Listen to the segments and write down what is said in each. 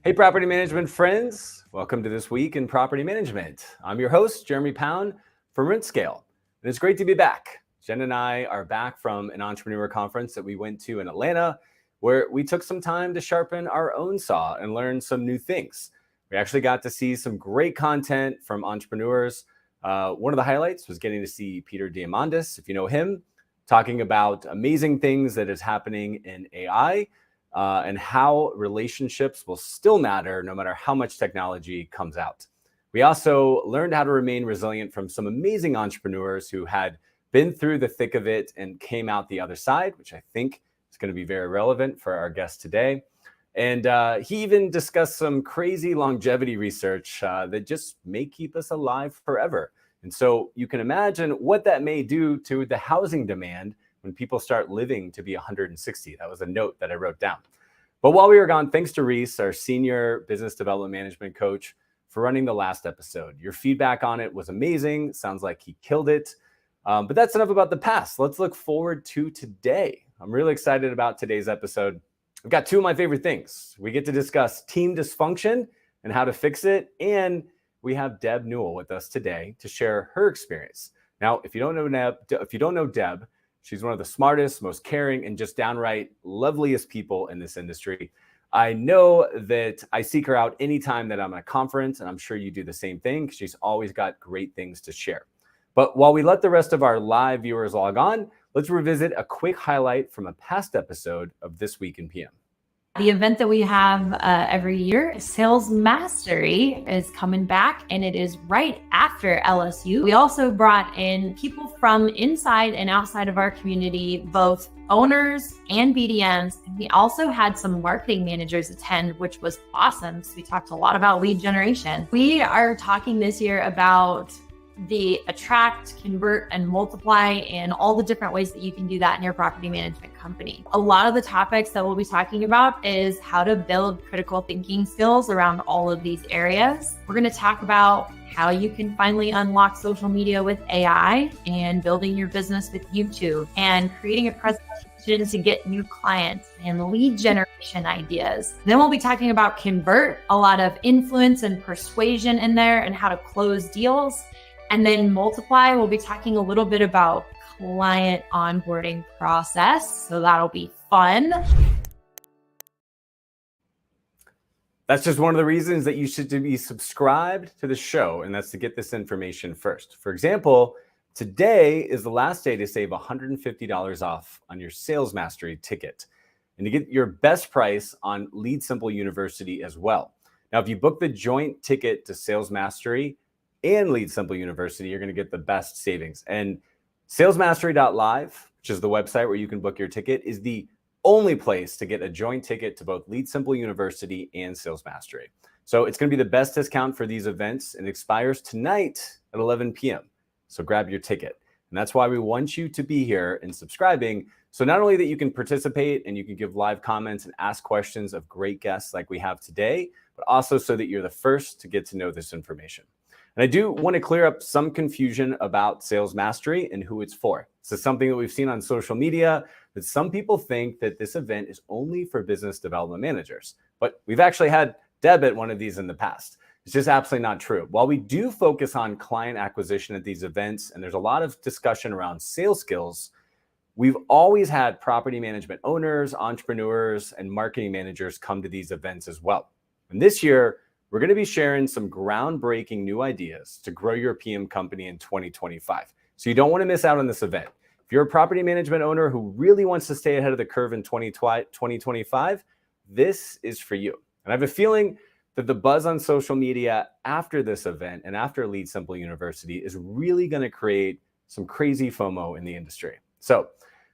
Hey, property management friends. Welcome to This Week in Property Management. I'm your host, Jeremy Pound from RentScale. And it's great to be back. Jen and I are back from an entrepreneur conference that we went to in Atlanta, where we took some time to sharpen our own saw and learn some new things. We actually got to see some great content from entrepreneurs. One of the highlights was getting to see Peter Diamandis, if you know him, talking about amazing things that is happening in AI. And how relationships will still matter no matter how much technology comes out. We also learned how to remain resilient from some amazing entrepreneurs who had been through the thick of it and came out the other side, which I think is going to be very relevant for our guest today. And he even discussed some crazy longevity research that just may keep us alive forever. And so you can imagine what that may do to the housing demand when people start living to be 160. That was a note that I wrote down. But while we were gone, thanks to Reese, our senior business development management coach, for running the last episode. Your feedback on it was amazing. Sounds like he killed it. But that's enough about the past. Let's look forward to today. I'm really excited about today's episode. I've got two of my favorite things. We get to discuss team dysfunction and how to fix it. And we have Deb Newell with us today to share her experience. Now, if you don't know Deb, she's one of the smartest, most caring, and just downright loveliest people in this industry. I know that I seek her out anytime that I'm at a conference, and I'm sure you do the same thing because she's always got great things to share. But while we let the rest of our live viewers log on, let's revisit a quick highlight from a past episode of This Week in PM. The event that we have every year, Sales Mastery, is coming back, and it is right after LSU. We also brought in people from inside and outside of our community, both owners and BDMs. And we also had some marketing managers attend, which was awesome. So we talked a lot about lead generation. We are talking this year about the attract, convert, and multiply, and all the different ways that you can do that in your property management company. A lot of the topics that we'll be talking about is how to build critical thinking skills around all of these areas. We're going to talk about how you can finally unlock social media with AI, and building your business with YouTube, and creating a presentation to get new clients, and lead generation ideas. Then we'll be talking about convert, a lot of influence and persuasion in there, and how to close deals. And then multiply, we'll be talking a little bit about client onboarding process. So that'll be fun. That's just one of the reasons that you should be subscribed to the show, and that's to get this information first. For example, today is the last day to save $150 off on your Sales Mastery ticket, and to get your best price on Lead Simple University as well. Now, if you book the joint ticket to Sales Mastery and Lead Simple University, you're going to get the best savings. And salesmastery.live, which is the website where you can book your ticket, is the only place to get a joint ticket to both Lead Simple University and Sales Mastery. So it's going to be the best discount for these events, and it expires tonight at 11 p.m. So grab your ticket. And that's why we want you to be here and subscribing. So not only that you can participate and you can give live comments and ask questions of great guests like we have today, but also so that you're the first to get to know this information. And I do want to clear up some confusion about Sales Mastery and who it's for. This is something that we've seen on social media, that some people think that this event is only for business development managers. But we've actually had Deb at one of these in the past. It's just absolutely not true. While we do focus on client acquisition at these events, and there's a lot of discussion around sales skills, we've always had property management owners, entrepreneurs, and marketing managers come to these events as well. And this year, we're going to be sharing some groundbreaking new ideas to grow your PM company in 2025. So you don't want to miss out on this event. If you're a property management owner who really wants to stay ahead of the curve in 2025, this is for you. And I have a feeling that the buzz on social media after this event and after Lead Simple University is really going to create some crazy FOMO in the industry. So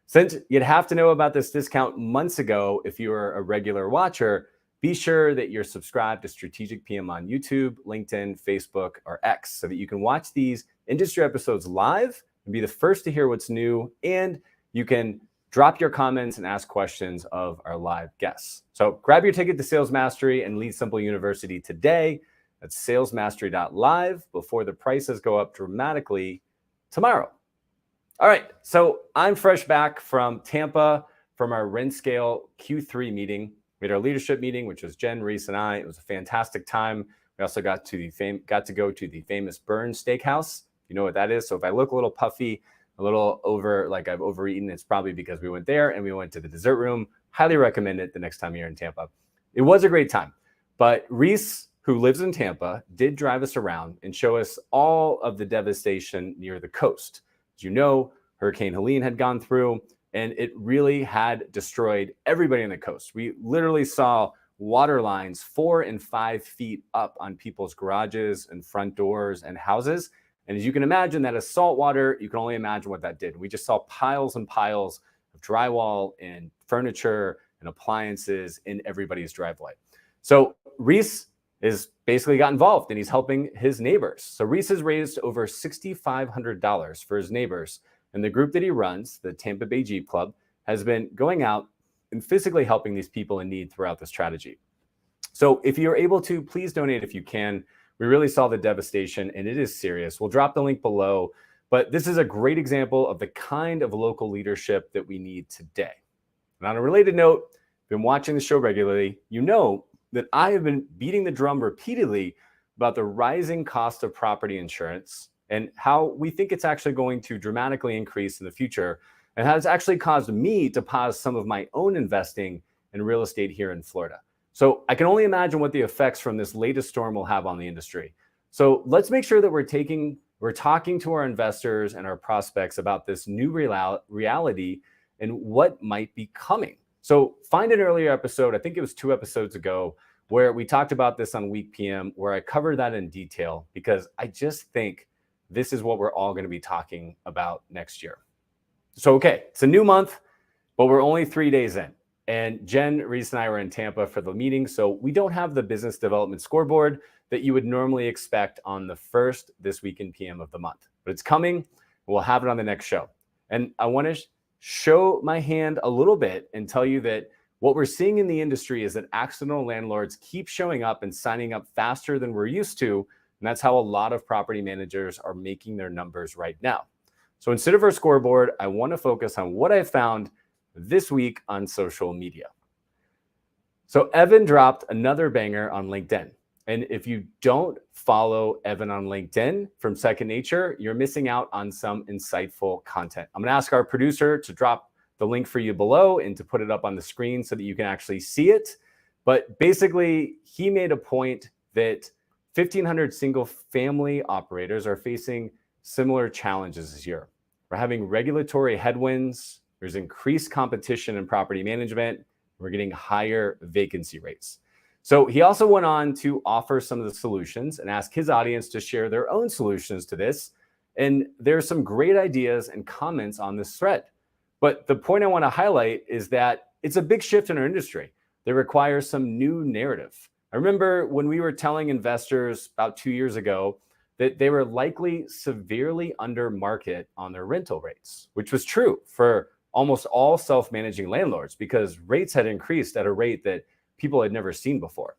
since you'd have to know about this discount months ago if you were a regular watcher, be sure that you're subscribed to Strategic PM on YouTube, LinkedIn, Facebook, or X so that you can watch these industry episodes live and be the first to hear what's new. And you can drop your comments and ask questions of our live guests. So grab your ticket to Sales Mastery and Lead Simple University today. That's salesmastery.live before the prices go up dramatically tomorrow. All right, so I'm fresh back from Tampa from our RentScale Q3 meeting. We had our leadership meeting, which was Jen, Reese, and I. It was a fantastic time. We also got to go to the famous Burns Steakhouse. You know what that is? So if I look a little puffy, a little over, like I've overeaten, it's probably because we went there and we went to the dessert room. Highly recommend it the next time you're in Tampa. It was a great time. But Reese, who lives in Tampa, did drive us around and show us all of the devastation near the coast. As you know, Hurricane Helene had gone through, and it really had destroyed everybody on the coast. We literally saw water lines 4 and 5 feet up on people's garages and front doors and houses. And as you can imagine, that is salt water. You can only imagine what that did. We just saw piles and piles of drywall and furniture and appliances in everybody's driveway. So Reese is basically got involved and he's helping his neighbors. So Reese has raised over $6,500 for his neighbors. And the group that he runs, the Tampa Bay Jeep Club, has been going out and physically helping these people in need throughout the strategy. So if you're able to, please donate if you can. We really saw the devastation and it is serious. We'll drop the link below, but this is a great example of the kind of local leadership that we need today. And on a related note, if you've been watching the show regularly, you know that I have been beating the drum repeatedly about the rising cost of property insurance and how we think it's actually going to dramatically increase in the future, and how it's actually caused me to pause some of my own investing in real estate here in Florida. So I can only imagine what the effects from this latest storm will have on the industry. So let's make sure that we're talking to our investors and our prospects about this new reality and what might be coming. So find an earlier episode, I think it was 2 episodes ago, where we talked about this on Week PM, where I covered that in detail, because I just think this is what we're all going to be talking about next year. So, okay, it's a new month, but we're only 3 days in. And Jen, Reese, and I were in Tampa for the meeting, so we don't have the business development scoreboard that you would normally expect on the first This Week in PM of the month. But it's coming. We'll have it on the next show. And I want to show my hand a little bit and tell you that what we're seeing in the industry is that accidental landlords keep showing up and signing up faster than we're used to. And that's how a lot of property managers are making their numbers right now. So instead of our scoreboard, I want to focus on what I found this week on social media. So Evan dropped another banger on LinkedIn. And if you don't follow Evan on LinkedIn from Second Nature, you're missing out on some insightful content. I'm going to ask our producer to drop the link for you below and to put it up on the screen so that you can actually see it. But basically, he made a point that 1,500 single family operators are facing similar challenges this year. We're having regulatory headwinds. There's increased competition in property management. We're getting higher vacancy rates. So he also went on to offer some of the solutions and ask his audience to share their own solutions to this. And there's some great ideas and comments on this thread. But the point I want to highlight is that it's a big shift in our industry that requires some new narrative. I remember when we were telling investors about 2 years ago that they were likely severely under market on their rental rates, which was true for almost all self-managing landlords because rates had increased at a rate that people had never seen before.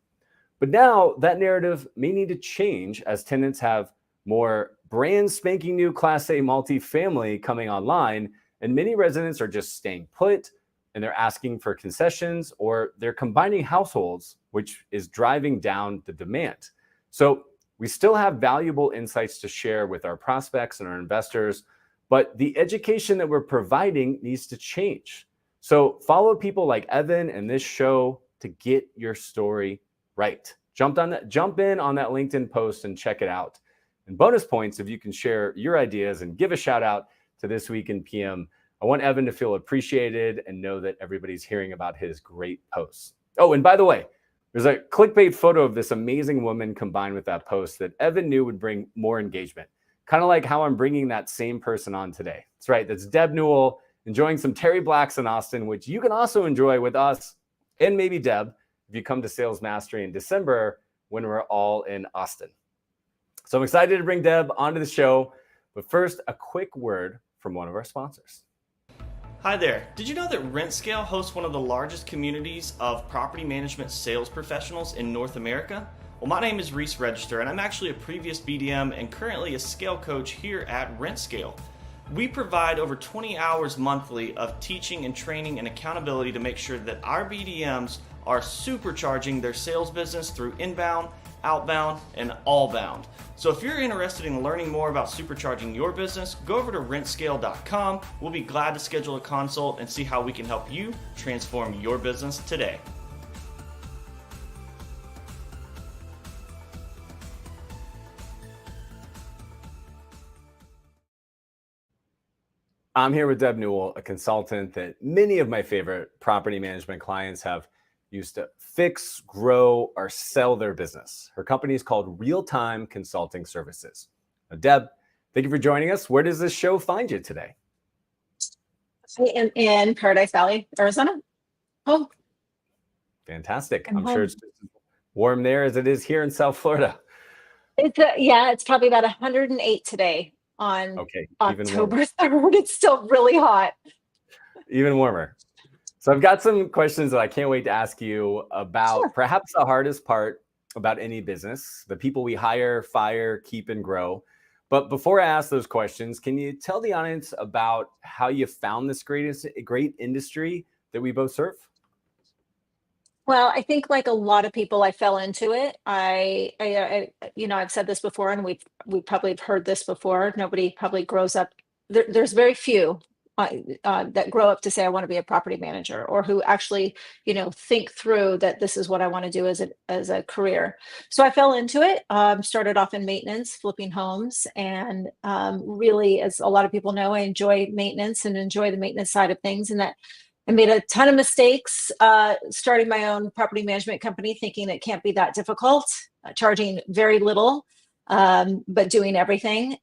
But now that narrative may need to change as tenants have more brand spanking new Class A multifamily coming online, and many residents are just staying put and they're asking for concessions, or they're combining households, which is driving down the demand. So we still have valuable insights to share with our prospects and our investors, but the education that we're providing needs to change. So follow people like Evan and this show to get your story right. Jump in on that LinkedIn post and check it out. And bonus points if you can share your ideas and give a shout out to This Week in PM. I want Evan to feel appreciated and know that everybody's hearing about his great posts. Oh, and by the way, there's a clickbait photo of this amazing woman combined with that post that Evan knew would bring more engagement. Kind of like how I'm bringing that same person on today. That's right. That's Deb Newell enjoying some Terry Blacks in Austin, which you can also enjoy with us and maybe Deb if you come to Sales Mastery in December when we're all in Austin. So I'm excited to bring Deb onto the show. But first, a quick word from one of our sponsors. Hi there. Did you know that RentScale hosts one of the largest communities of property management sales professionals in North America? Well, my name is Reese Register, and I'm actually a previous BDM and currently a scale coach here at RentScale. We provide over 20 hours monthly of teaching and training and accountability to make sure that our BDMs are supercharging their sales business through inbound, outbound, and allbound. So if you're interested in learning more about supercharging your business, go over to rentscale.com. We'll be glad to schedule a consult and see how we can help you transform your business today. I'm here with Deb Newell, a consultant that many of my favorite property management clients have used to fix, grow, or sell their business. Her company is called Real Time Consulting Services. Now, Deb, thank you for joining us. Where does this show find you today? I am in Paradise Valley, Arizona. Home. Fantastic. I'm I'm sure home. it's just as warm there as it is here in South Florida. It's probably about 108 today on Okay, even warmer. October 3rd. It's still really hot. Even warmer. So I've got some questions that I can't wait to ask you about. Sure. Perhaps the hardest part about any business, the people we hire, fire, keep, and grow. But before I ask those questions, can you tell the audience about how you found this great industry that we both serve? Well, I think like a lot of people, I fell into it. I've said this before, and we probably have heard this before. Nobody probably grows up. There's very few that grow up to say I want to be a property manager, or who actually, think through that this is what I want to do as a career. So I fell into it. Started off in maintenance, flipping homes, and really, as a lot of people know, I enjoy maintenance and enjoy the maintenance side of things, and that. I made a ton of mistakes starting my own property management company, thinking it can't be that difficult, charging very little, but doing everything.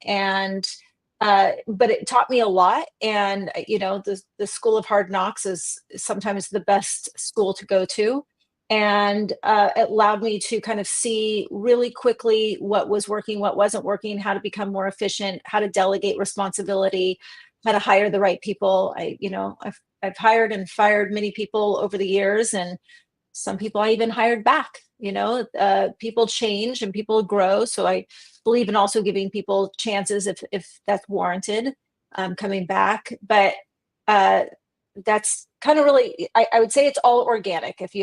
But it taught me a lot. And, the school of hard knocks is sometimes the best school to go to. And it allowed me to kind of see really quickly what was working, what wasn't working, how to become more efficient, how to delegate responsibility, how to hire the right people. I've hired and fired many people over the years, and some people I even hired back. People change and people grow. So I believe in also giving people chances if that's warranted, coming back. But that's kind of really, I would say it's all organic. If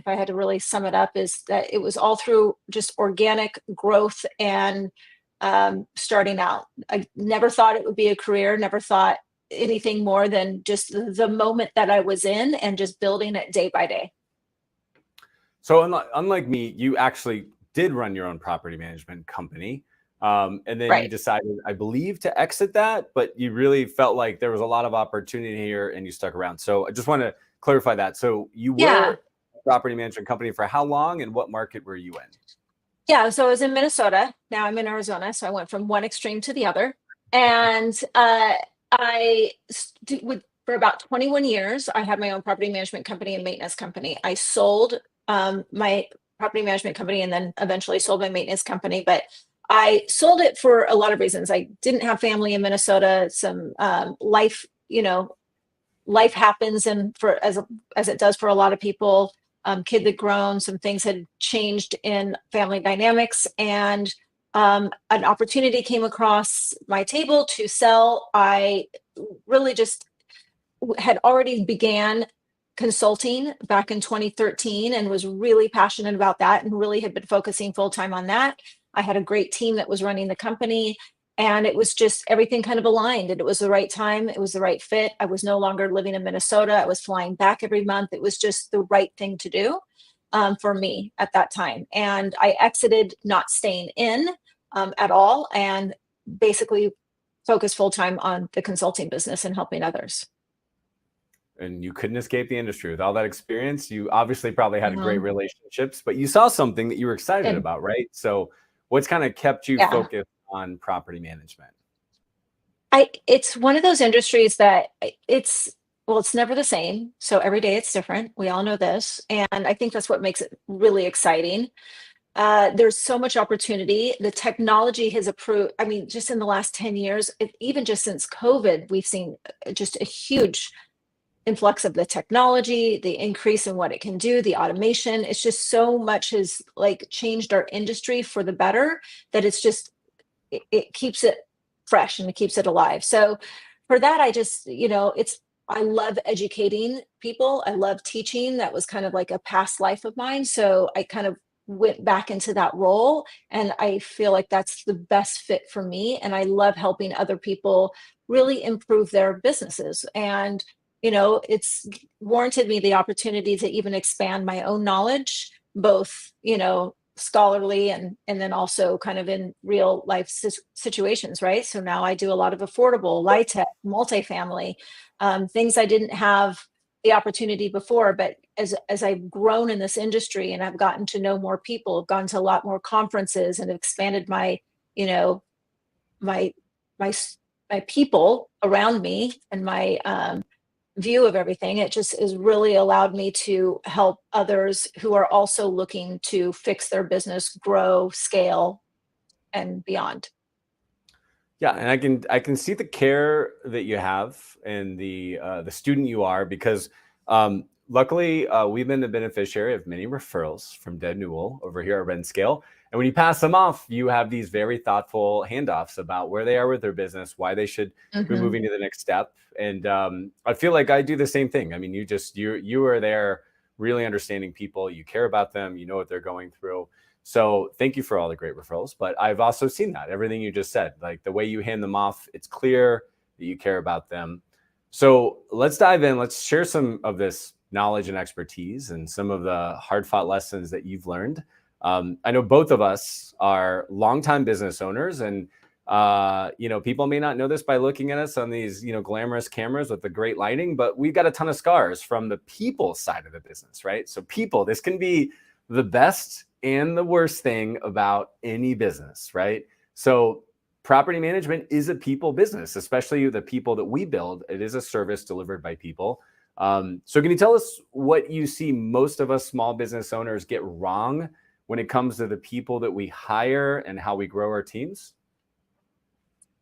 I had to really sum it up, is that it was all through just organic growth and starting out. I never thought it would be a career, never thought anything more than just the moment that I was in and just building it day by day. So unlike me, you actually did run your own property management company. And then Right. you decided, I believe, to exit that, but you really felt like there was a lot of opportunity here and you stuck around. So I just want to clarify that. So you were Yeah. a property management company for how long, and what market were you in? Yeah. So I was in Minnesota. Now I'm in Arizona. So I went from one extreme to the other. And for about 21 years, I had my own property management company and maintenance company. I sold my property management company and then eventually sold my maintenance company. But I sold it for a lot of reasons. I didn't have family in Minnesota. Some life happens, and as it does for a lot of people, kid had grown, some things had changed in family dynamics, and an opportunity came across my table to sell. I really just had already began consulting back in 2013 and was really passionate about that, and really had been focusing full time on that. I had a great team that was running the company, and it was just everything kind of aligned, and it was the right time. It was the right fit. I was no longer living in Minnesota. I was flying back every month. It was just the right thing to do for me at that time. And I exited, not staying in at all, and basically focused full time on the consulting business and helping others. And you couldn't escape the industry with all that experience. You obviously probably had great Mhm. relationships, but you saw something that you were excited And about, right? So what's kind of kept you yeah, focused on property management? it's one of those industries that it's never the same. So every day it's different. We all know this. And I think that's what makes it really exciting. There's so much opportunity. The technology has improved. I mean, just in the last 10 years, even just since COVID, we've seen just a huge influx of the technology, the increase in what it can do, the automation. It's just so much has like changed our industry for the better that it's just, it keeps it fresh and it keeps it alive. So for that, I just, I love educating people. I love teaching. That was kind of like a past life of mine. So I kind of went back into that role, and I feel like that's the best fit for me. And I love helping other people really improve their businesses. And, it's warranted me the opportunity to even expand my own knowledge, both, scholarly and then also kind of in real life situations, right? So now I do a lot of affordable, light tech, multifamily, things I didn't have the opportunity before. But as I've grown in this industry and I've gotten to know more people, I've gone to a lot more conferences and expanded my, my my my people around me and my view of everything. It just has really allowed me to help others who are also looking to fix their business, grow, scale, and beyond. Yeah, and I can see the care that you have and the student you are, because luckily we've been the beneficiary of many referrals from Deb Newell over here at Rendscale. And when you pass them off, you have these very thoughtful handoffs about where they are with their business, why they should be Mhm. moving to the next step. And I feel like I do the same thing. I mean, you are there really understanding people, you care about them, you know what they're going through. So thank you for all the great referrals. But I've also seen that, everything you just said, like the way you hand them off, it's clear that you care about them. So let's dive in. Let's share some of this knowledge and expertise and some of the hard fought lessons that you've learned. I know both of us are longtime business owners, and people may not know this by looking at us on these, glamorous cameras with the great lighting, but we've got a ton of scars from the people side of the business, right? So people, this can be the best and the worst thing about any business, right? So property management is a people business, especially the people that we build. It is a service delivered by people. So can you tell us what you see most of us small business owners get wrong when it comes to the people that we hire and how we grow our teams?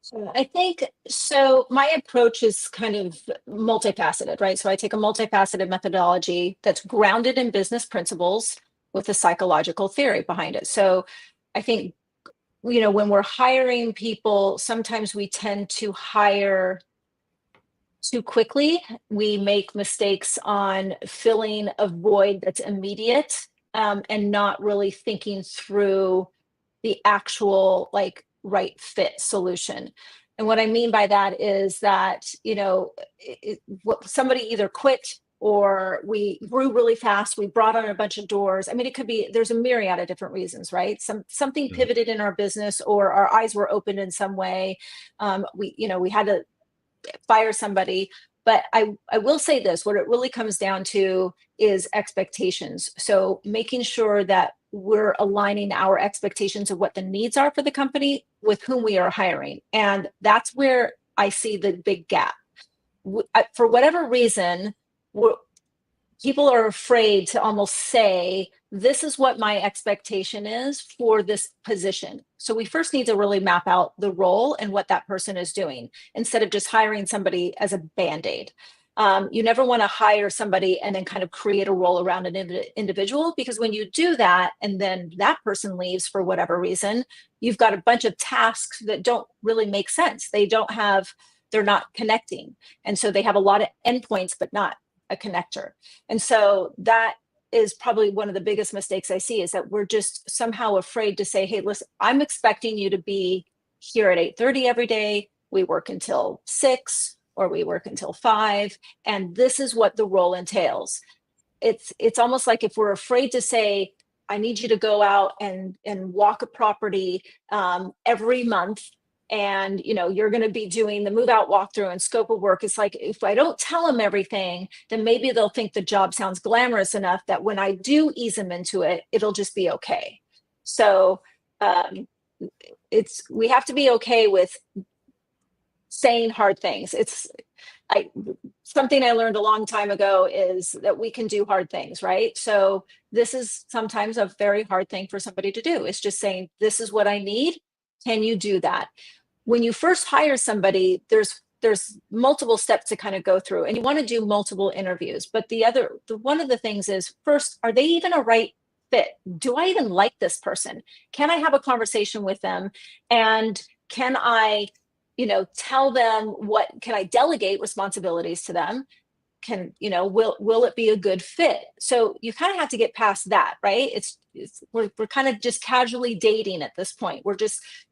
So I think so. My approach is kind of multifaceted, right? So I take a multifaceted methodology that's grounded in business principles with a psychological theory behind it. So I think, when we're hiring people, sometimes we tend to hire too quickly. We make mistakes on filling a void that's immediate, and not really thinking through the actual like right fit solution. And what I mean by that is that, somebody either quit or we grew really fast, we brought on a bunch of doors. I mean, it could be, there's a myriad of different reasons, right? Something Mhm. pivoted in our business, or our eyes were opened in some way. We had to fire somebody. But I will say this, what it really comes down to is expectations. So making sure that we're aligning our expectations of what the needs are for the company with whom we are hiring. And that's where I see the big gap. For whatever reason, people are afraid to almost say, this is what my expectation is for this position. So we first need to really map out the role and what that person is doing instead of just hiring somebody as a band-aid. You never want to hire somebody and then kind of create a role around an individual, because when you do that and then that person leaves for whatever reason, you've got a bunch of tasks that don't really make sense. They're not connecting. And so they have a lot of endpoints, but not a connector. And so that is probably one of the biggest mistakes I see, is that we're just somehow afraid to say, hey, listen, I'm expecting you to be here at 8:30 every day. We work until 6 or we work until 5. And this is what the role entails. It's almost like if we're afraid to say, I need you to go out and walk a property every month, and you're going to be doing the move out walkthrough and scope of work. It's like, if I don't tell them everything, then maybe they'll think the job sounds glamorous enough that when I do ease them into it, it'll just be okay. So we have to be okay with saying hard things. something I learned a long time ago is that we can do hard things, right? So this is sometimes a very hard thing for somebody to do. It's just saying, this is what I need. Can you do that? When you first hire somebody, there's multiple steps to kind of go through, and you want to do multiple interviews. But one of the things is, first, are they even a right fit? Do I even like this person? Can I have a conversation with them? And can I, tell them can I delegate responsibilities to them? Will it be a good fit? So you kind of have to get past that, right? We're kind of just casually dating at this point.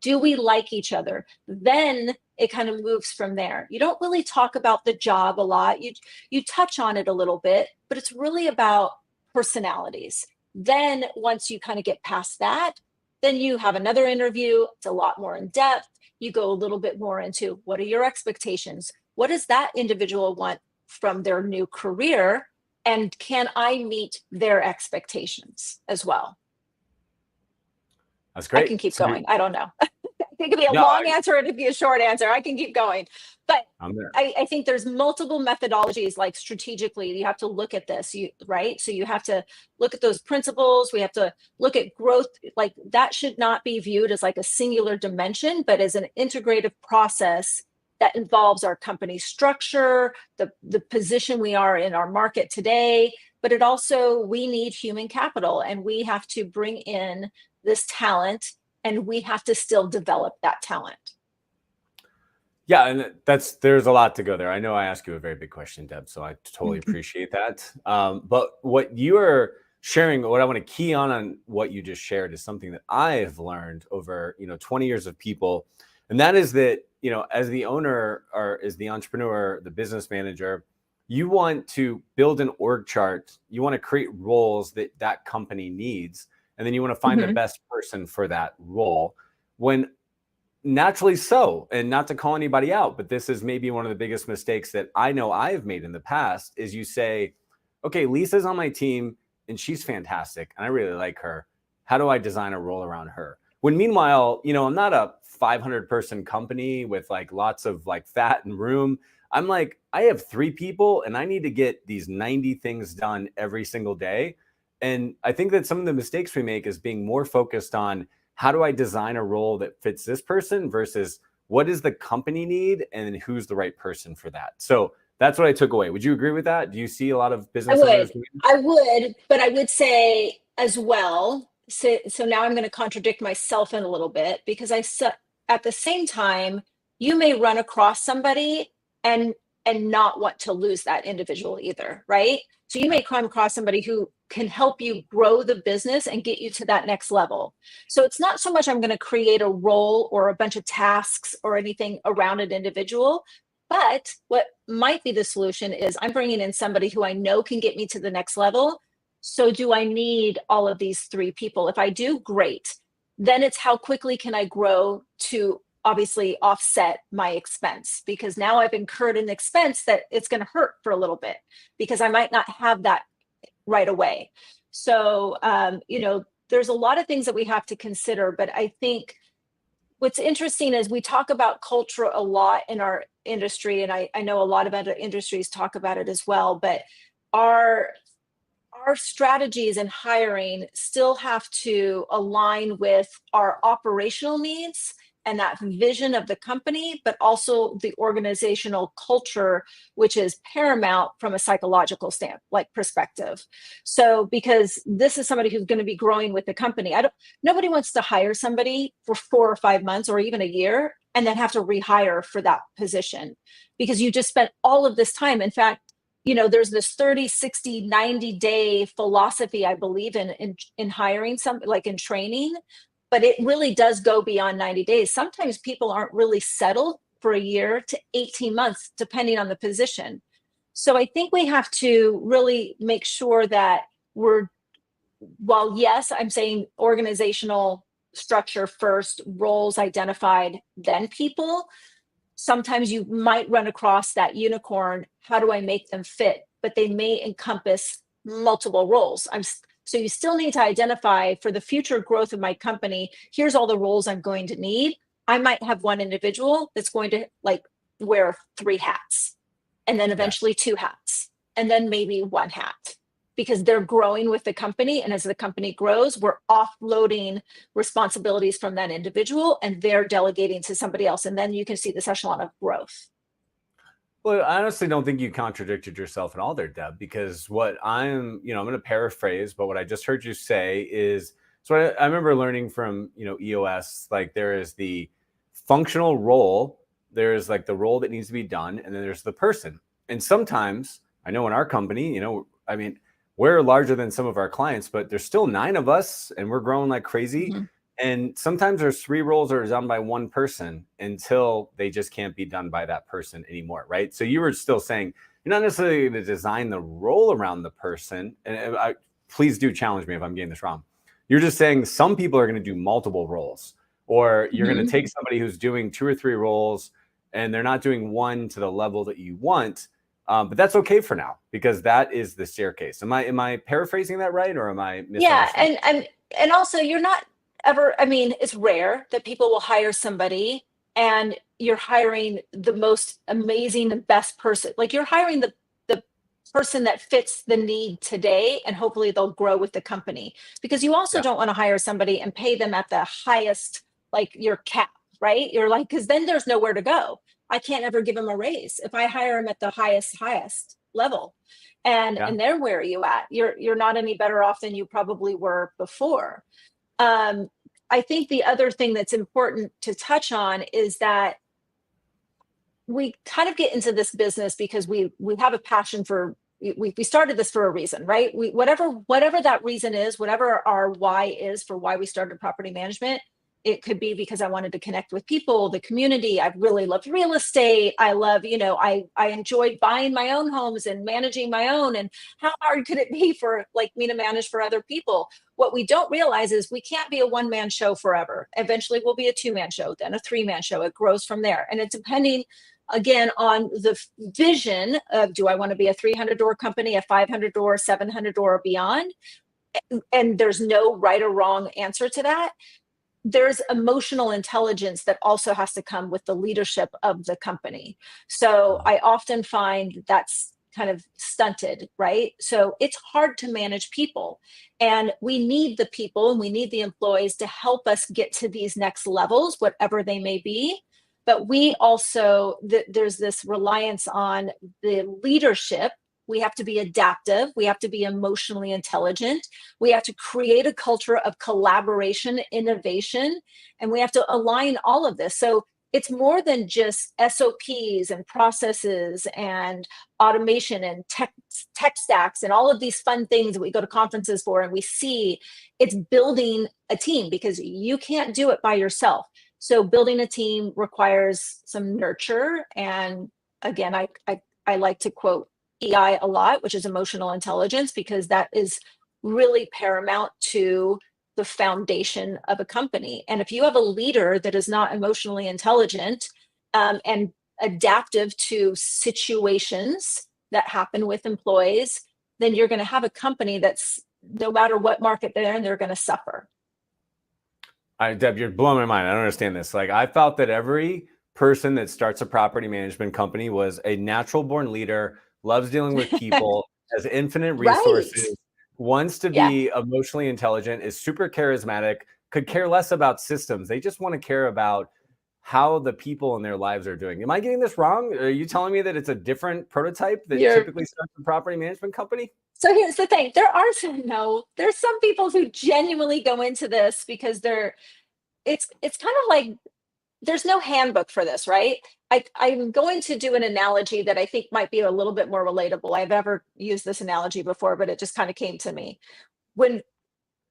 Do we like each other? Then it kind of moves from there. You don't really talk about the job a lot. You touch on it a little bit, but it's really about personalities. Then once you kind of get past that, then you have another interview. It's a lot more in depth. You go a little bit more into, what are your expectations? What does that individual want from their new career? And can I meet their expectations as well? That's great. I can keep going. I don't know. It could be a long answer, it could be a short answer. I can keep going. But I think there's multiple methodologies, like strategically, you have to look at this, right? So you have to look at those principles. We have to look at growth. Like, that should not be viewed as like a singular dimension, but as an integrative process that involves our company structure, the position we are in our market today, but we need human capital, and we have to bring in this talent, and we have to still develop that talent. Yeah, and there's a lot to go there. I know I asked you a very big question, Deb, so I totally appreciate that. But what you are sharing, what I want to key on what you just shared, is something that I have learned over 20 years of people, and that is that as the owner or as the entrepreneur, the business manager, you want to build an org chart. You want to create roles that company needs, and then you want to find the best person for that role. When naturally so, and not to call anybody out, but this is maybe one of the biggest mistakes that I know I've made in the past, is you say, okay, Lisa's on my team and she's fantastic and I really like her. How do I design a role around her? When meanwhile, I'm not a 500 person company with like lots of like fat and room. I'm like, I have 3 people and I need to get these 90 things done every single day. And I think that some of the mistakes we make is being more focused on, how do I design a role that fits this person versus what does the company need and who's the right person for that? So that's what I took away. Would you agree with that? Do you see a lot of business owners? I would, but I would say as well, so now I'm going to contradict myself in a little bit, because at the same time, you may run across somebody and not want to lose that individual either, right? So you may come across somebody who can help you grow the business and get you to that next level. So it's not so much I'm going to create a role or a bunch of tasks or anything around an individual, but what might be the solution is I'm bringing in somebody who I know can get me to the next level. So do I need all of these 3 people? If I do, great. Then it's how quickly can I grow to obviously offset my expense, because now I've incurred an expense that it's going to hurt for a little bit, because I might not have that right away. So, there's a lot of things that we have to consider, but I think what's interesting is we talk about culture a lot in our industry, and I know a lot of other industries talk about it as well, but our strategies in hiring still have to align with our operational needs and that vision of the company, but also the organizational culture, which is paramount from a psychological perspective. So, because this is somebody who's going to be growing with the company. Nobody wants to hire somebody for 4 or 5 months or even a year and then have to rehire for that position, because you just spent all of this time. In fact, there's this 30, 60, 90-day philosophy, I believe, in hiring in training. But it really does go beyond 90 days. Sometimes people aren't really settled for a year to 18 months, depending on the position. So I think we have to really make sure that while yes, I'm saying organizational structure first, roles identified, then people, sometimes you might run across that unicorn. How do I make them fit? But they may encompass multiple roles. So you still need to identify, for the future growth of my company, here's all the roles I'm going to need. I might have one individual that's going to wear 3 hats. and then eventually 2 hats, and then maybe 1 hat, because they're growing with the company. And as the company grows, we're offloading responsibilities from that individual and they're delegating to somebody else. And then you can see this echelon of growth. Well, I honestly don't think you contradicted yourself at all there, Deb, because what I'm going to paraphrase, but what I just heard you say is, so I remember learning from, EOS, like there is the functional role, there's like the role that needs to be done, and then there's the person. And sometimes I know in our company, we're larger than some of our clients, but there's still 9 of us and we're growing like crazy. Mm-hmm. And sometimes there's 3 roles that are done by one person until they just can't be done by that person anymore, right? So you were still saying you're not necessarily going to design the role around the person. And please do challenge me if I'm getting this wrong. You're just saying some people are going to do multiple roles, or you're going to take somebody who's doing 2 or 3 roles and they're not doing one to the level that you want. But that's okay for now, because that is the staircase. Am I paraphrasing that right, or am I misunderstanding? Yeah, and also you're not ever, it's rare that people will hire somebody and you're hiring the most amazing and best person. Like you're hiring the person that fits the need today, and hopefully they'll grow with the company, because you also don't want to hire somebody and pay them at the highest, like your cap, right? You're like, because then there's nowhere to go. I can't ever give them a raise if I hire them at the highest level. And then where are you at? You're not any better off than you probably were before. I think the other thing that's important to touch on is that we kind of get into this business because we have a passion for, we started this for a reason, right? Whatever that reason is, whatever our why is for why we started property management. It could be because I wanted to connect with people, the community. I really loved real estate. I love, I enjoyed buying my own homes and managing my own. And how hard could it be for me to manage for other people? What we don't realize is we can't be a 1-man show forever. Eventually we'll be a 2-man show, then a 3-man show. It grows from there. And it's depending, again, on the vision of, do I want to be a 300-door company, a 500-door, 700-door or beyond? And there's no right or wrong answer to that. There's emotional intelligence that also has to come with the leadership of the company. So I often find that's kind of stunted, right? So it's hard to manage people, and we need the people and we need the employees to help us get to these next levels, whatever they may be. But we also, there's this reliance on the leadership. We have to be adaptive. We have to be emotionally intelligent. We have to create a culture of collaboration, innovation, and we have to align all of this. So it's more than just SOPs and processes and automation and tech stacks and all of these fun things that we go to conferences for, and we see. It's building a team, because you can't do it by yourself. So building a team requires some nurture. And again, I like to quote EI a lot, which is emotional intelligence, because that is really paramount to the foundation of a company. And if you have a leader that is not emotionally intelligent and adaptive to situations that happen with employees, then you're going to have a company that's, no matter what market they're in, they're going to suffer. Deb, you're blowing my mind. I don't understand this. I felt that every person that starts a property management company was a natural born leader, loves dealing with people, has infinite resources, right, wants to be emotionally intelligent, is super charismatic, could care less about systems. They just want to care about how the people in their lives are doing. Am I getting this wrong? Are you telling me that it's a different prototype that typically starts a property management company? So here's the thing. There's some people who genuinely go into this because it's kind of like, there's no handbook for this, right? I'm going to do an analogy that I think might be a little bit more relatable. I've never used this analogy before, but it just kind of came to me. When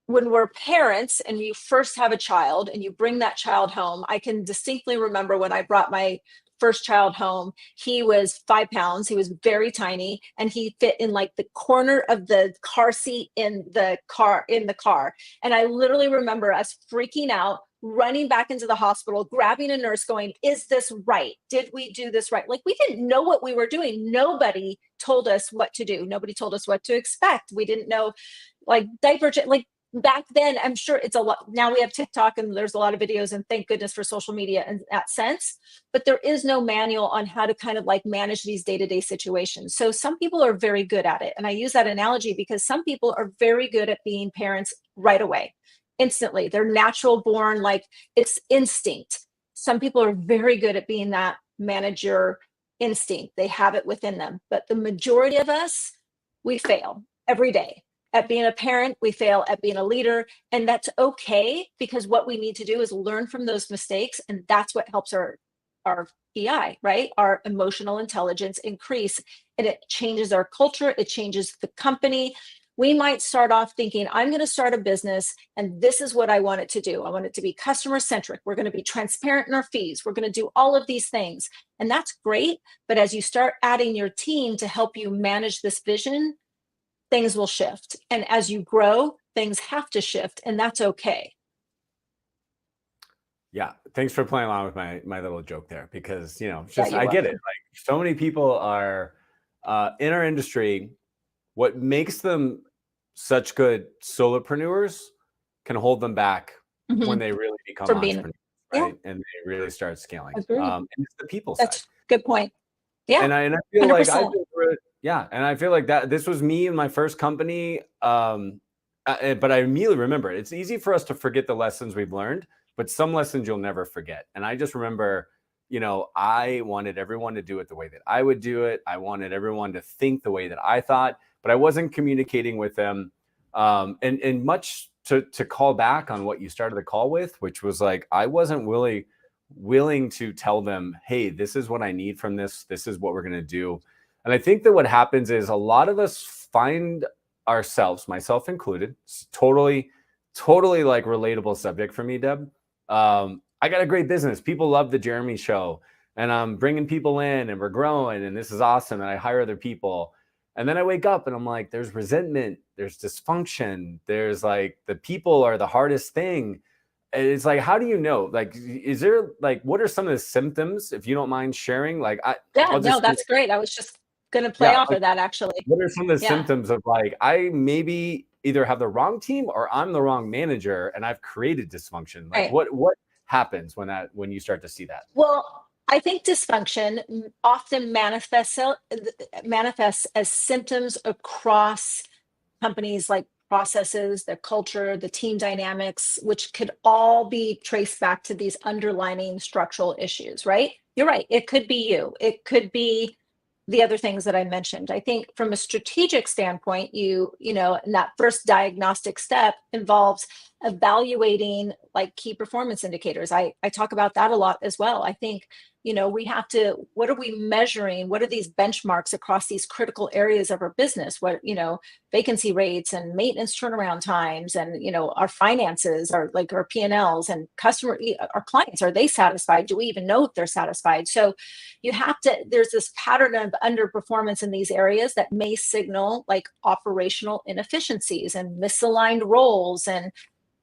we're parents and you first have a child and you bring that child home, I can distinctly remember when I brought my first child home. He was 5 pounds. He was very tiny, and he fit in the corner of the car seat in the car. And I literally remember us freaking out, running back into the hospital, grabbing a nurse, going, "Is this right? Did we do this right?" We didn't know what we were doing. Nobody told us what to do. Nobody told us what to expect. We didn't know, diaper, back then, I'm sure it's a lot. Now we have TikTok and there's a lot of videos, and thank goodness for social media in that sense. But there is no manual on how to kind of like manage these day-to-day situations. So some people are very good at it. And I use that analogy because some people are very good at being parents right away, instantly. They're natural born, like it's instinct. Some people are very good at being that manager instinct. They have it within them. But the majority of us, we fail every day. At being a parent, we fail at being a leader, and that's okay, because what we need to do is learn from those mistakes, and that's what helps our EI, right? Our emotional intelligence increase, and it changes our culture, it changes the company. We might start off thinking, I'm going to start a business and this is what I want it to do. I want it to be customer centric. We're going to be transparent in our fees. We're going to do all of these things. And that's great. But as you start adding your team to help you manage this vision, things will shift. And as you grow, things have to shift, and that's okay. Yeah, thanks for playing along with my little joke there, because just I welcome. get it. Like, so many people are in our industry. What makes them such good solopreneurs can hold them back when they really become From being, entrepreneurs, right? And they really start scaling. Agreed. And it's the people side. That's a good point. Yeah. And I feel 100%. like I've been through it. Yeah, and I feel like that this was me in my first company. But I immediately remember it. It's easy for us to forget the lessons we've learned, but some lessons you'll never forget. And I just remember, I wanted everyone to do it the way that I would do it. I wanted everyone to think the way that I thought, but I wasn't communicating with them. And much to call back on what you started the call with, which was like, I wasn't willing to tell them, hey, this is what I need from this. This is what we're going to do. And I think that what happens is a lot of us find ourselves, myself included, totally like relatable subject for me, Deb. I got a great business. People love the Jeremy show, and I'm bringing people in and we're growing and this is awesome. And I hire other people. And then I wake up and I'm like, there's resentment, there's dysfunction. There's like, the people are the hardest thing. And it's like, how do you know? Like, is there like, what are some of the symptoms, if you don't mind sharing? Like, that's great. I was just going to play off of that, actually. What are some of the symptoms of like, I maybe either have the wrong team or I'm the wrong manager and I've created dysfunction? Like, what happens when you start to see that? Well, I think dysfunction often manifests as symptoms across companies, like processes, the culture, the team dynamics, which could all be traced back to these underlying structural issues, right? You're right. It could be you. It could be the other things that I mentioned. I think from a strategic standpoint, and that first diagnostic step involves evaluating like key performance indicators. I talk about that a lot as well. I think, we have to, what are we measuring? What are these benchmarks across these critical areas of our business? What, vacancy rates and maintenance turnaround times, and, our finances, our P&Ls and our clients, are they satisfied? Do we even know if they're satisfied? So there's this pattern of underperformance in these areas that may signal like operational inefficiencies and misaligned roles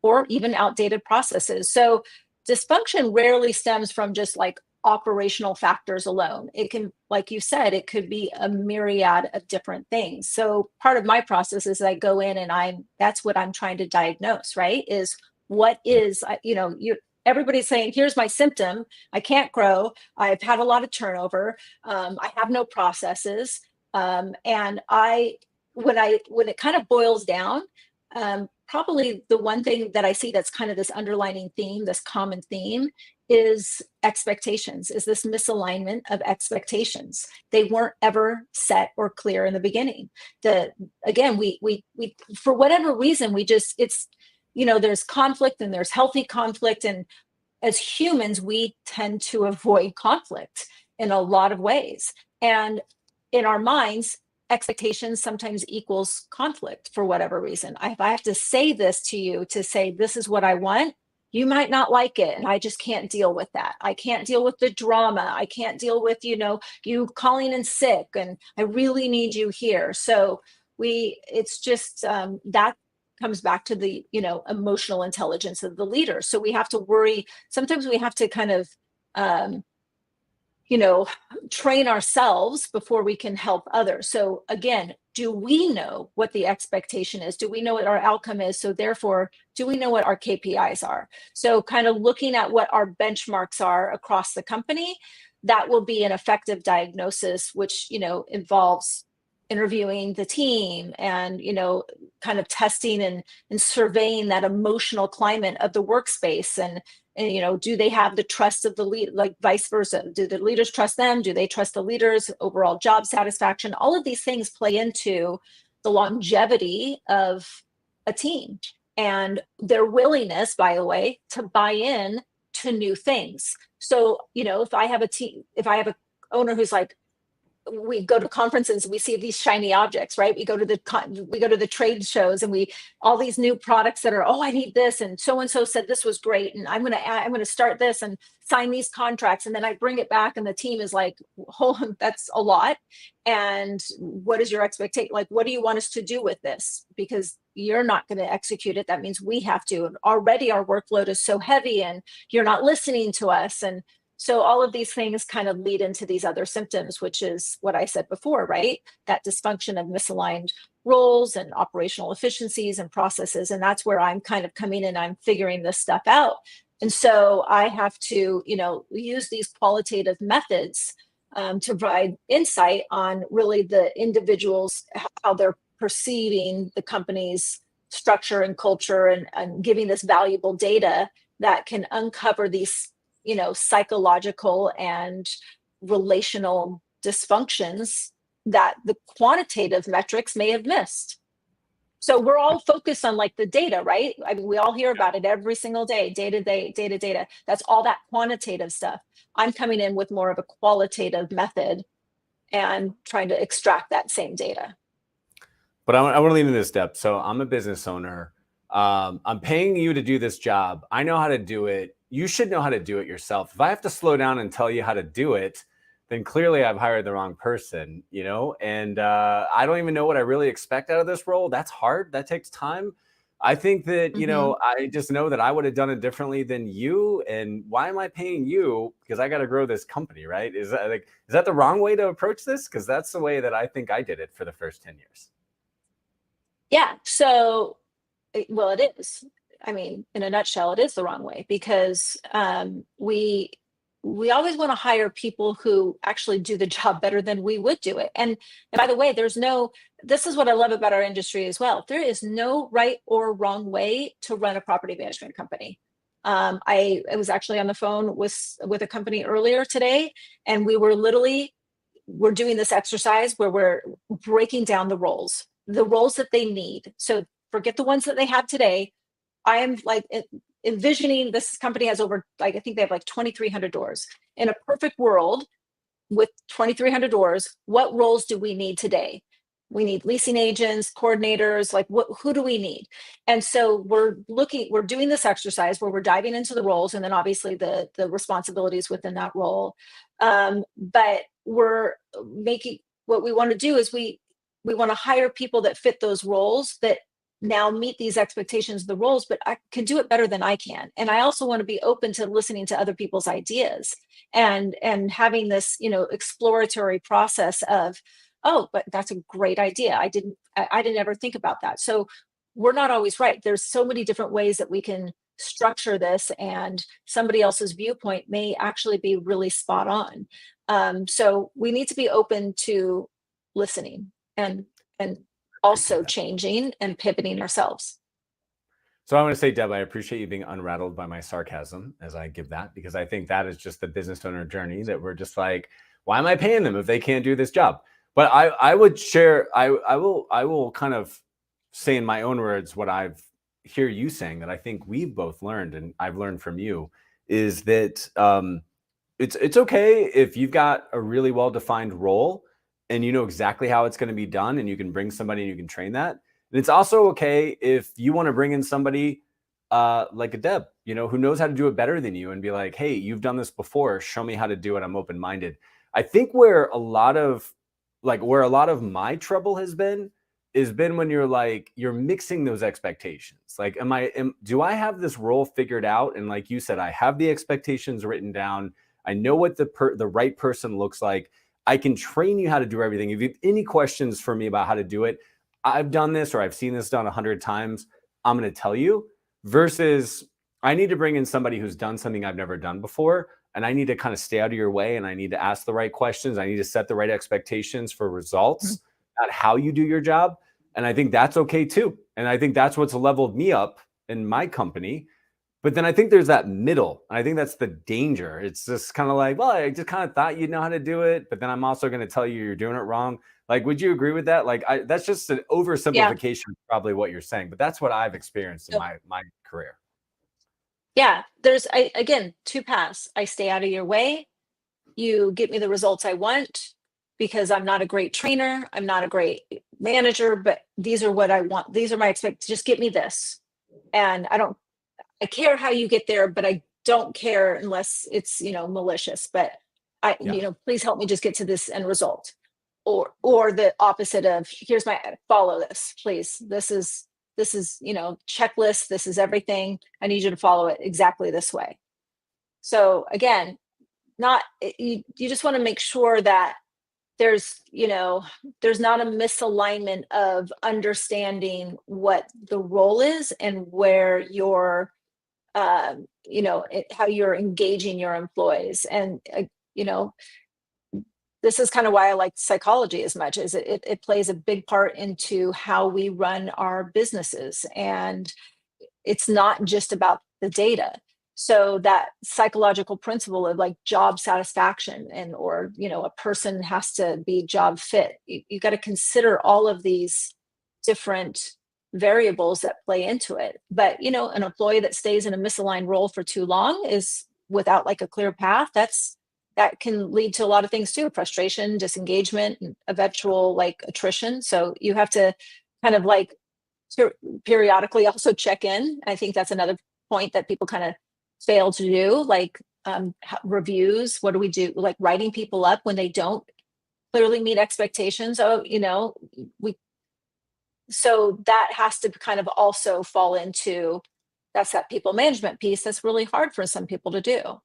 or even outdated processes. So dysfunction rarely stems from just like operational factors alone. It can, like you said, it could be a myriad of different things. So part of my process is I go in and that's what I'm trying to diagnose, right? Is what is, everybody's saying, here's my symptom. I can't grow. I've had a lot of turnover. I have no processes. And when it kind of boils down, probably the one thing that I see that's kind of this underlining theme, this common theme, is expectations, is this misalignment of expectations. They weren't ever set or clear in the beginning. Again, we for whatever reason, there's conflict and there's healthy conflict. And as humans, we tend to avoid conflict in a lot of ways. And in our minds, expectations sometimes equals conflict for whatever reason. If I have to say this to you, to say, this is what I want, you might not like it. And I just can't deal with that. I can't deal with the drama. I can't deal with, you calling in sick, and I really need you here. So it's just, that comes back to the, emotional intelligence of the leader. So we have to worry. Sometimes we have to kind of, train ourselves before we can help others. So again, do we know what the expectation is? Do we know what our outcome is? So therefore, do we know what our KPIs are? So kind of looking at what our benchmarks are across the company, that will be an effective diagnosis, which, involves interviewing the team and, kind of testing and surveying that emotional climate of the workspace. And do they have the trust of the lead, like vice versa? Do the leaders trust them? Do they trust the leaders? Overall job satisfaction, all of these things play into the longevity of a team and their willingness, by the way, to buy in to new things. So, if I have an owner who's like, we go to conferences, we see these shiny objects, right? We go to the trade shows and all these new products that are, oh, I need this. And so said this was great. And I'm going to start this and sign these contracts. And then I bring it back and the team is like, oh, that's a lot. And what is your expectation? Like, what do you want us to do with this? Because you're not going to execute it. That means we have to. And already our workload is so heavy and you're not listening to us. And so all of these things kind of lead into these other symptoms, which is what I said before, right? That dysfunction of misaligned roles and operational efficiencies and processes. And that's where I'm kind of coming in, I'm figuring this stuff out. And so I have to, use these qualitative methods to provide insight on really the individuals, how they're perceiving the company's structure and culture and giving this valuable data that can uncover these psychological and relational dysfunctions that the quantitative metrics may have missed. So we're all focused on like the data, right? I mean, we all hear about it every single day, data. That's all that quantitative stuff. I'm coming in with more of a qualitative method and trying to extract that same data. But I want to lean into this, Deb. So I'm a business owner. I'm paying you to do this job. I know how to do it. You should know how to do it yourself. If I have to slow down and tell you how to do it, then clearly I've hired the wrong person, and I don't even know what I really expect out of this role. That's hard. That takes time. I think that, I just know that I would have done it differently than you. And why am I paying you? Because I got to grow this company, right? Is that the wrong way to approach this? Because that's the way that I think I did it for the first 10 years. Yeah. So, well, it is. I mean, in a nutshell, it is the wrong way because we always want to hire people who actually do the job better than we would do it. And by the way, this is what I love about our industry as well. There is no right or wrong way to run a property management company. I was actually on the phone with a company earlier today, and we're doing this exercise where we're breaking down the roles that they need. So forget the ones that they have today. I am like envisioning this company has over, I think they have like 2,300 doors. In a perfect world with 2,300 doors, what roles do we need today? We need leasing agents, coordinators, who do we need? And so we're doing this exercise where we're diving into the roles and then obviously the responsibilities within that role. But we're making, what we want to do is we want to hire people that fit those roles that now meet these expectations of the roles, but I can do it better than I can. And I also want to be open to listening to other people's ideas and having this, exploratory process of, oh, but that's a great idea. I didn't ever think about that. So we're not always right. There's so many different ways that we can structure this, and somebody else's viewpoint may actually be really spot on. So we need to be open to listening and also changing and pivoting ourselves. So I want to say, Deb, I appreciate you being unrattled by my sarcasm as I give that, because I think that is just the business owner journey that we're just like, why am I paying them if they can't do this job? But I would share, I will kind of say in my own words what I've hear you saying that I think we've both learned, and I've learned from you, is that it's okay if you've got a really well-defined role and you know exactly how it's going to be done and you can bring somebody and you can train that. And it's also okay if you want to bring in somebody like a Deb, who knows how to do it better than you and be like, hey, you've done this before. Show me how to do it. I'm open-minded. I think where a lot of my trouble has been when you're mixing those expectations. Like, do I have this role figured out? And like you said, I have the expectations written down. I know what the right person looks like. I can train you how to do everything. If you have any questions for me about how to do it, I've done this or I've seen this done 100 times. I'm going to tell you, versus I need to bring in somebody who's done something I've never done before. And I need to kind of stay out of your way, and I need to ask the right questions. I need to set the right expectations for results, not how you do your job. And I think that's okay too. And I think that's what's leveled me up in my company. But then I think there's that middle. And I think that's the danger. It's just kind of like, well, I just kind of thought you'd know how to do it, but then I'm also going to tell you you're doing it wrong. Like, would you agree with that? Like, that's just an oversimplification of probably what you're saying, but that's what I've experienced in my career. Yeah, again, two paths. I stay out of your way. You get me the results I want because I'm not a great trainer. I'm not a great manager, but these are what I want. These are my expectations. Just get me this. And I care how you get there, but I don't care unless it's, malicious, but please help me just get to this end result. Or the opposite of, here's follow this, please. This is, checklist. This is everything. I need you to follow it exactly this way. So again, you just want to make sure that there's not a misalignment of understanding what the role is and where you're, how you're engaging your employees. And, this is kind of why I like psychology as much as it plays a big part into how we run our businesses. And it's not just about the data. So that psychological principle of like job satisfaction or a person has to be job fit. You got to consider all of these different variables that play into it. But, an employee that stays in a misaligned role for too long is without like a clear path. That can lead to a lot of things too: frustration, disengagement, and eventual like attrition. So you have to kind of like periodically also check in. I think that's another point that people kind of fail to do, like reviews. What do we do? Like writing people up when they don't clearly meet expectations. So that has to kind of also fall into, that's that people management piece that's really hard for some people to do.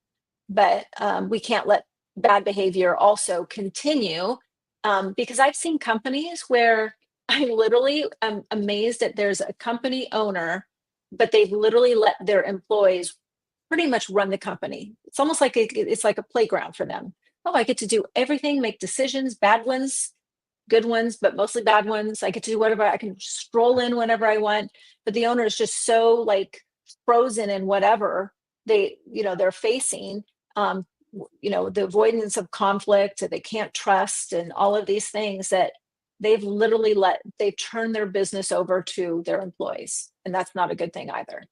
But we can't let bad behavior also continue, because I've seen companies where I literally am amazed that there's a company owner, but they've literally let their employees pretty much run the company. It's almost like it's like a playground for them. Oh, I get to do everything, make decisions, bad ones, good ones, but mostly bad ones. I get to do whatever. I can stroll in whenever I want. But the owner is just so like frozen in whatever they're facing. The avoidance of conflict, that they can't trust, and all of these things that they've turned their business over to their employees. And that's not a good thing either.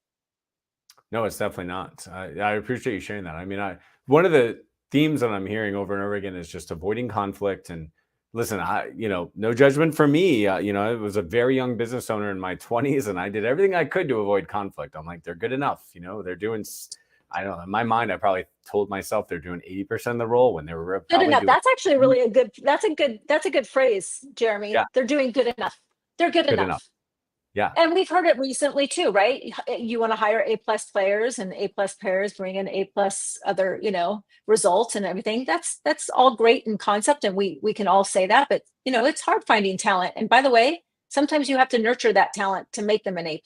No, it's definitely not. I appreciate you sharing that. I mean, one of the themes that I'm hearing over and over again is just avoiding conflict. And listen, no judgment for me. I was a very young business owner in my 20s, and I did everything I could to avoid conflict. I'm like, they're good enough. They're doing, I don't know. In my mind, I probably told myself they're doing 80% of the role when they were good enough. That's actually really that's a good phrase, Jeremy. Yeah. They're doing good enough. They're good enough. Yeah. And we've heard it recently too, right? You want to hire A+ players, and A+ players bring in A+ other, results and everything. That's all great in concept, and we can all say that, but it's hard finding talent. And by the way, sometimes you have to nurture that talent to make them an A+.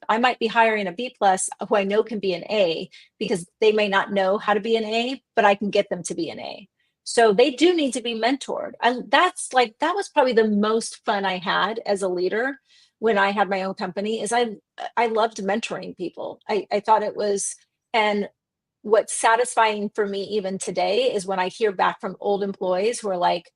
I might be hiring a B+ who I know can be an A, because they may not know how to be an A, but I can get them to be an A. So they do need to be mentored. That was probably the most fun I had as a leader when I had my own company, is I loved mentoring people. I thought it was, and what's satisfying for me even today is when I hear back from old employees who are like,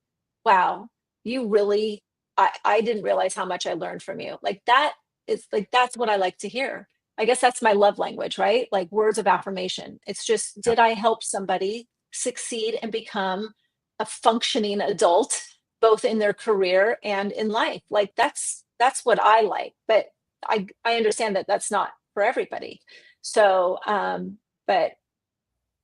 wow, you really, I didn't realize how much I learned from you. Like that is like, that's what I like to hear. I guess that's my love language, right? Like words of affirmation. It's just, did I help somebody succeed and become a functioning adult, both in their career and in life? Like that's what I like, but I understand that that's not for everybody. So, but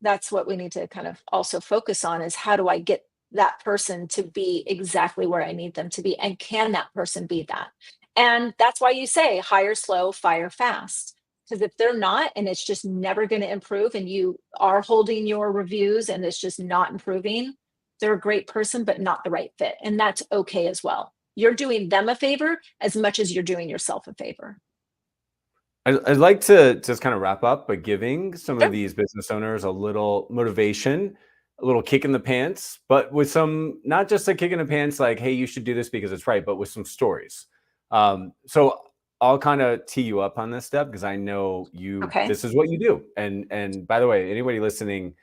that's what we need to kind of also focus on, is how do I get that person to be exactly where I need them to be? And can that person be that? And that's why you say hire slow, fire fast. Because if they're not, and it's just never going to improve, and you are holding your reviews and it's just not improving, they're a great person, but not the right fit. And that's okay as well. You're doing them a favor as much as you're doing yourself a favor. I'd like to just kind of wrap up by giving some Sure. of these business owners a little motivation, a little kick in the pants, but with some, not just a kick in the pants, like, hey, you should do this because it's right, but with some stories. So I'll kind of tee you up on this, Step, because I know this is what you do. And by the way, anybody listening,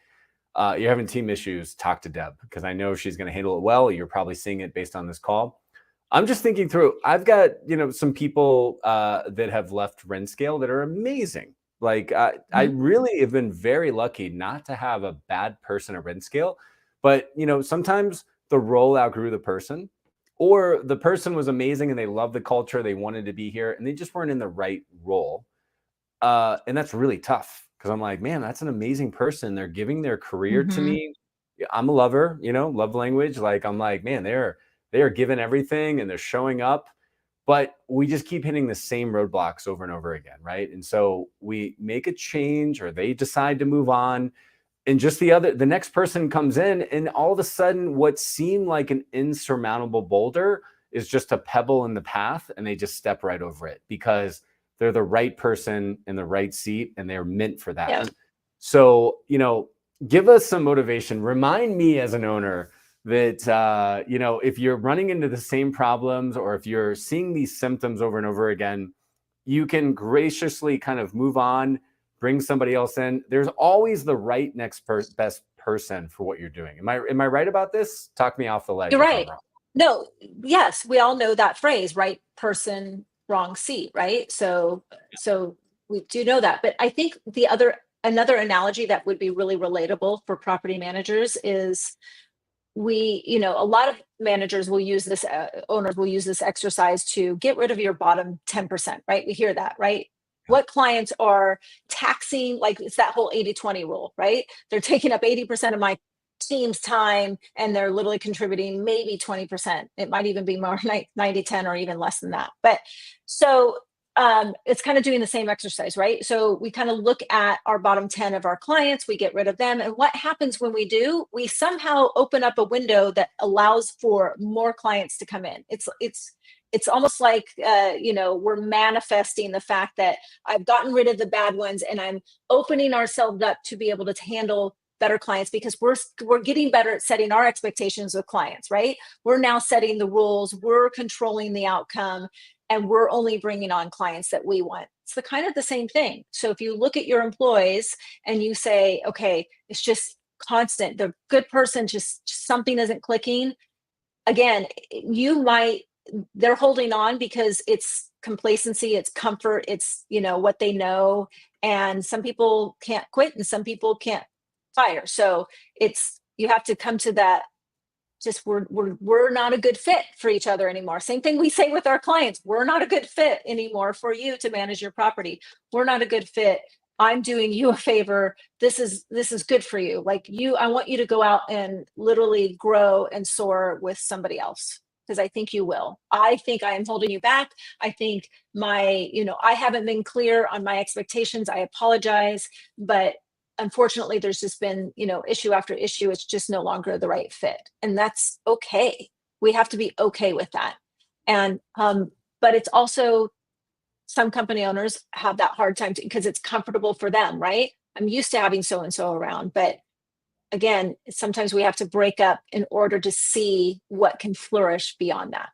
you're having team issues, talk to Deb, because I know she's going to handle it well. You're probably seeing it based on this call. I'm just thinking through, I've got, some people that have left Rentscale that are amazing. Like I really have been very lucky not to have a bad person at Rentscale, but sometimes the role outgrew the person, or the person was amazing and they loved the culture, they wanted to be here, and they just weren't in the right role. And that's really tough, because I'm like, man, that's an amazing person. They're giving their career to me. I'm a lover, love language. Like, I'm like, man, they are giving everything and they're showing up, but we just keep hitting the same roadblocks over and over again, right? And so we make a change, or they decide to move on, and just the next person comes in, and all of a sudden what seemed like an insurmountable boulder is just a pebble in the path, and they just step right over it because they're the right person in the right seat and they're meant for that. Yeah. So, give us some motivation. Remind me as an owner that, if you're running into the same problems, or if you're seeing these symptoms over and over again, you can graciously kind of move on, bring somebody else in. There's always the right next best person for what you're doing. Am I right about this? Talk me off the ledge. You're right. No, yes, we all know that phrase, right person, wrong seat, right? So we do know that. But I think another analogy that would be really relatable for property managers is, a lot of managers will use this, owners will use this exercise to get rid of your bottom 10%, right? We hear that, right? What clients are taxing, like it's that whole 80-20 rule, right? They're taking up 80% of my team's time and they're literally contributing maybe 20%. It might even be more 90-10 or even less than that. But so it's kind of doing the same exercise, right? So we kind of look at our bottom 10 of our clients, we get rid of them. And what happens when we do? We somehow open up a window that allows for more clients to come in. It's almost like, we're manifesting the fact that I've gotten rid of the bad ones and I'm opening ourselves up to be able to handle better clients, because we're getting better at setting our expectations with clients, right? We're now setting the rules, we're controlling the outcome, and we're only bringing on clients that we want. It's the kind of the same thing. So if you look at your employees and you say, okay, it's just constant, the good person, just something isn't clicking. Again, they're holding on because it's complacency, it's comfort, it's, what they know. And some people can't quit and some people can't fire. So you have to come to that. Just we're not a good fit for each other anymore. Same thing we say with our clients. We're not a good fit anymore for you to manage your property. We're not a good fit. I'm doing you a favor. This is good for you. Like I want you to go out and literally grow and soar with somebody else, because I think you will. I think I am holding you back. I think I haven't been clear on my expectations. I apologize, but unfortunately, there's just been, issue after issue. It's just no longer the right fit. And that's okay. We have to be okay with that. And, but it's also, some company owners have that hard time because it's comfortable for them, right? I'm used to having so-and-so around. But again, sometimes we have to break up in order to see what can flourish beyond that.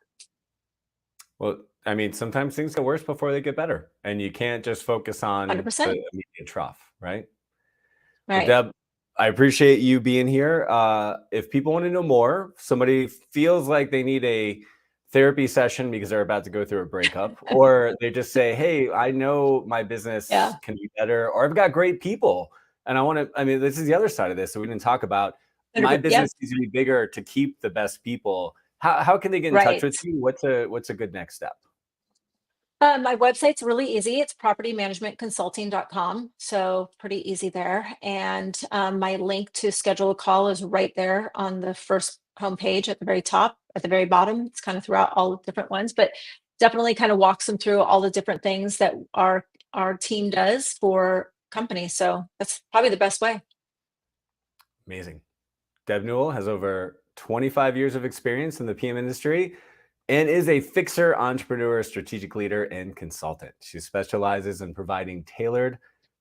Well, I mean, sometimes things get worse before they get better. And you can't just focus on 100%. the immediate trough, right? Right. Well, Deb, I appreciate you being here. If people want to know more, somebody feels like they need a therapy session because they're about to go through a breakup, or they just say, hey, I know my business can be better, or I've got great people and this is the other side of this. So we didn't talk about my business needs to be bigger to keep the best people. How can they get in touch with you? What's a good next step? My website's really easy. It's propertymanagementconsulting.com. So pretty easy there. And my link to schedule a call is right there on the first homepage at the very top, at the very bottom. It's kind of throughout all the different ones, but definitely kind of walks them through all the different things that are our team does for companies. So that's probably the best way. Amazing. Deb Newell has over 25 years of experience in the PM industry and is a fixer, entrepreneur, strategic leader, and consultant. She specializes in providing tailored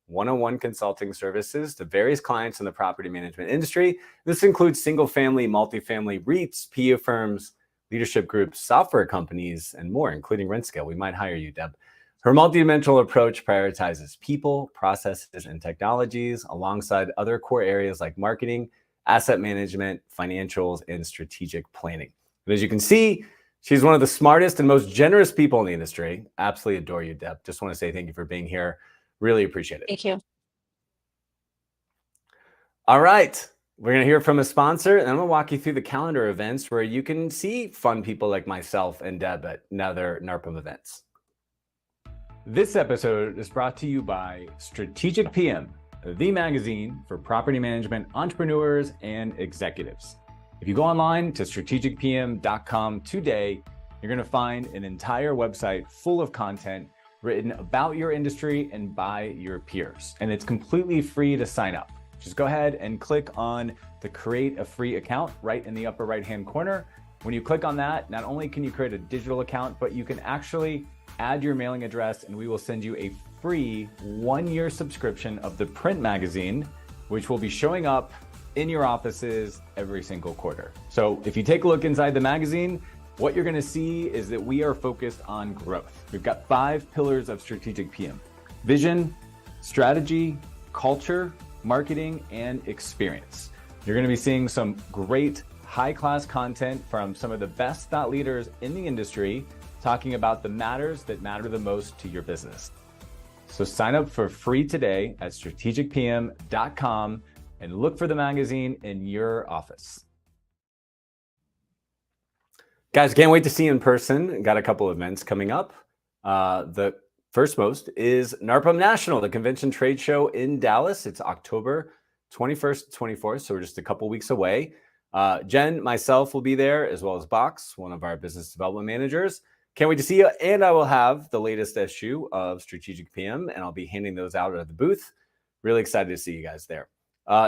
one-on-one consulting services to various clients in the property management industry. This includes single-family, multifamily, REITs, PE firms, leadership groups, software companies, and more, including RentScale. We might hire you, Deb. Her multidimensional approach prioritizes people, processes, and technologies alongside other core areas like marketing, asset management, financials, and strategic planning. And as you can see, she's one of the smartest and most generous people in the industry. Absolutely adore you, Deb. Just want to say thank you for being here. Really appreciate it. Thank you. All right. We're going to hear from a sponsor, and I'm going to walk you through the calendar events where you can see fun people like myself and Deb at other NARPM events. This episode is brought to you by Strategic PM, the magazine for property management entrepreneurs and executives. If you go online to strategicpm.com today, you're going to find an entire website full of content written about your industry and by your peers. And it's completely free to sign up. Just go ahead and click on the create a free account right in the upper right-hand corner. When you click on that, not only can you create a digital account, but you can actually add your mailing address and we will send you a free 1-year subscription of the print magazine, which will be showing up in your offices every single quarter. So if you take a look inside the magazine, what you're going to see is that we are focused on growth. We've got 5 pillars of Strategic PM: vision, strategy, culture, marketing, and experience. You're going to be seeing some great high-class content from some of the best thought leaders in the industry talking about the matters that matter the most to your business. So sign up for free today at strategicpm.com and look for the magazine in your office. Guys, can't wait to see you in person. Got a couple of events coming up. The first most is NARPM National, the convention trade show in Dallas. It's October 21st to 24th, so we're just a couple weeks away. Jen, myself will be there, as well as Box, one of our business development managers. Can't wait to see you. And I will have the latest issue of Strategic PM, and I'll be handing those out at the booth. Really excited to see you guys there.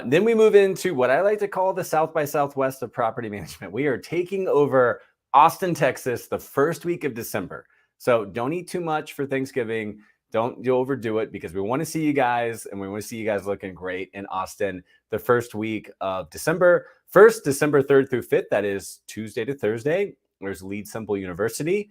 Then we move into what I like to call the South by Southwest of property management. We are taking over Austin, Texas, the first week of December. So don't eat too much for Thanksgiving. Don't overdo it, because we want to see you guys, and we want to see you guys looking great in Austin the first week of December. First, December 3rd through 5th, that is Tuesday to Thursday. There's Lead Simple University.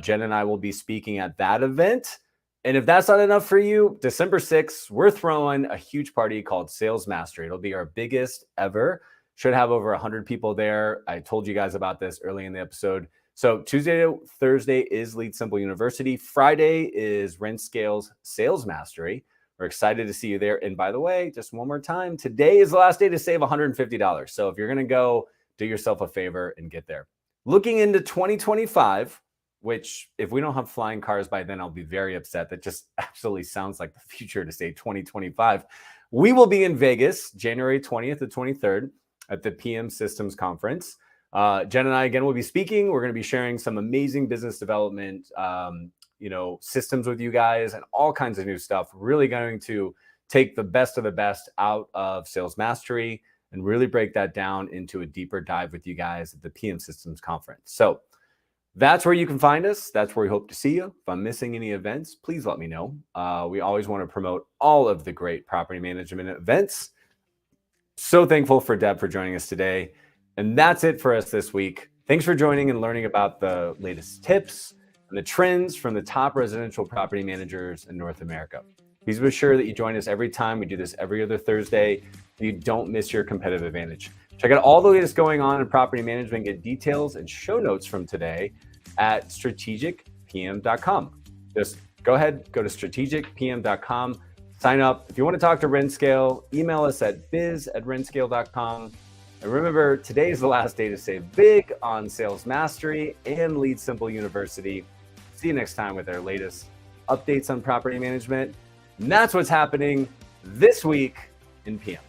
Jen and I will be speaking at that event. And if that's not enough for you, December 6th, we're throwing a huge party called Sales Mastery. It'll be our biggest ever. Should have over 100 people there. I told you guys about this early in the episode. So Tuesday to Thursday is Lead Simple University. Friday is RentScale's Sales Mastery. We're excited to see you there. And by the way, just one more time, today is the last day to save $150. So if you're going to go, do yourself a favor and get there. Looking into 2025, which if we don't have flying cars by then, I'll be very upset. That just absolutely sounds like the future to say 2025. We will be in Vegas, January 20th to 23rd at the PM Systems Conference. Jen and I, again, will be speaking. We're going to be sharing some amazing business development, systems with you guys and all kinds of new stuff. Really going to take the best of the best out of Sales Mastery and really break that down into a deeper dive with you guys at the PM Systems Conference. So that's where you can find us. That's where we hope to see you. If I'm missing any events, please let me know. We always want to promote all of the great property management events. So thankful for Deb for joining us today. And that's it for us this week. Thanks for joining and learning about the latest tips and the trends from the top residential property managers in North America. Please be sure that you join us every time. We do this every other Thursday. You don't miss your competitive advantage. Check out all the latest going on in property management. Get details and show notes from today at strategicpm.com. Just go ahead, go to strategicpm.com, sign up. If you want to talk to RentScale, email us at biz@rentscale.com. And remember, today is the last day to save big on Sales Mastery and Lead Simple University. See you next time with our latest updates on property management. And that's what's happening this week in PM.